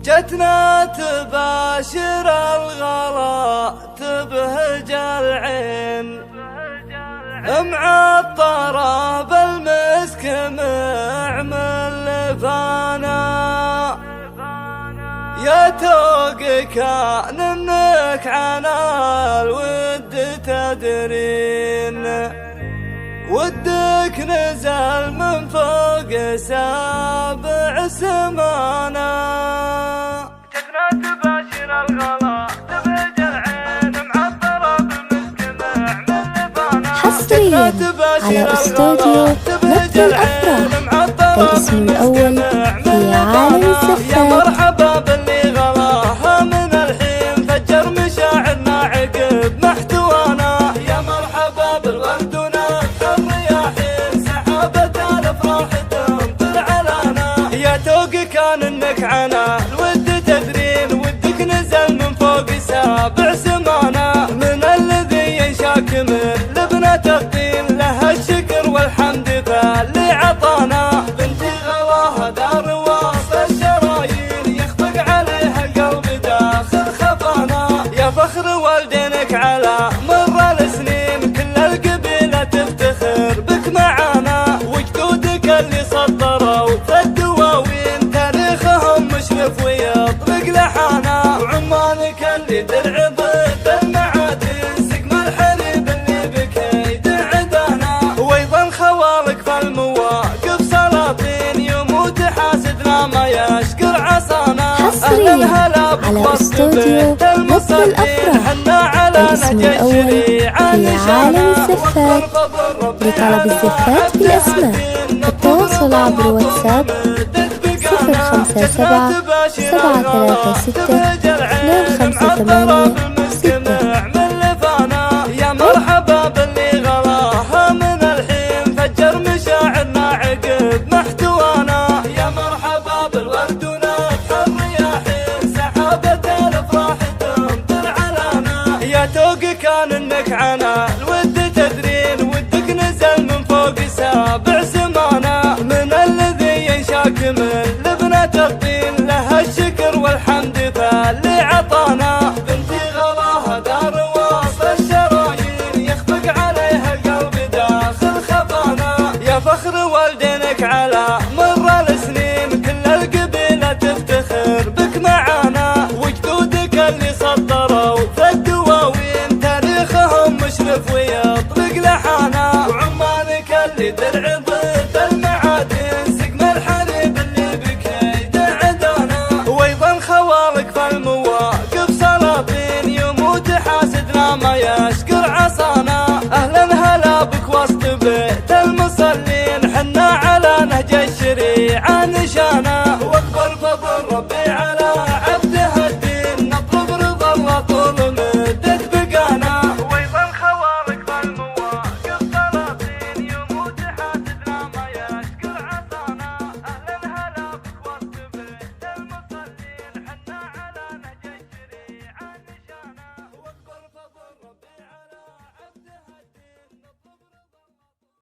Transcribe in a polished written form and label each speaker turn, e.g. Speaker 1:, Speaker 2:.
Speaker 1: جتنا تباشر الغلا تبهج العين، معطرة بالمسك معمل لفانا، يا توق كان انك عنا الود تدرين، ودك نزل من فوق سابع سمانا. جتنا تباشر الغلا تبهج العين، معطرة بالمسك معمل لفانا،
Speaker 2: حصريا على استوديو نبض الأفراح الاسم الأول في عالم الزفات.
Speaker 1: يا مرحبا باللي غلاها من الحين، فجر مشاعرنا عقب محتوانا، يا مرحبا بالورد ونفح الرياحين، سحابة الافراح تمطر علينا، يا توق كان انك عنا الود تدرين، ودك نزل من فوق سابع سمانا، من الذي ينشاك من لبنة الطين، له الشكر والحمد فاللي عطانا، بنتي غلاها دار وسط الشرايين، يخفق عليها القلب داخل خفانا، يا فخر والدينك على مر السنين، كل القبيلة تفتخر بك معانا، وجدودك اللي سطروا في الدواوين، تاريخهم مشرف ويطلق لحانا، وعمانك اللي درع ضد المعادن، سقم الحليب اللي بكيد عدانا، وايضا خوالك في المواقف سلاطين، يموت حاسدنا ما يشكر عصانا.
Speaker 2: حصريا على استوديو نبض الأفراح الاسم الأول في عالم الزفات. لطلب الزفات بالأسماء التواصل عبر واتساب 057 736 258.
Speaker 1: يا مرحبا باللي غلاها من الحين، فجر مشاعرنا عقب محتوانا، يا مرحبا بالورد ونفح الرياحين، سحابة الافراح تمطر علينا، يا توق كان انك عنا الود تدرين، ودك نزل من فوق سابع سمانا، من الذي ينشاك من لبنة الطين، له الشكر والحمد فاللي عطانا، بنتي غلاها دار وسط الشرايين، يخفق عليها القلب داخل خفانا، يا فخر والدينك على مر السنين، كل القبيلة تفتخر بك معانا، وجدودك اللي سطروا في الدواوين، تاريخهم مشرف ويطلق لحانا، وعمانك اللي درع ضد المعادن، سقم الحليب اللي بكيد عدانا، وايضا خوالك في المواقف سلاطين، يموت حاسدنا ما يشكر عصانا، اهلا هلا بك وسط بيت المصلين، حنا على نهج الشريعة نشانا، واكبر فضل ربي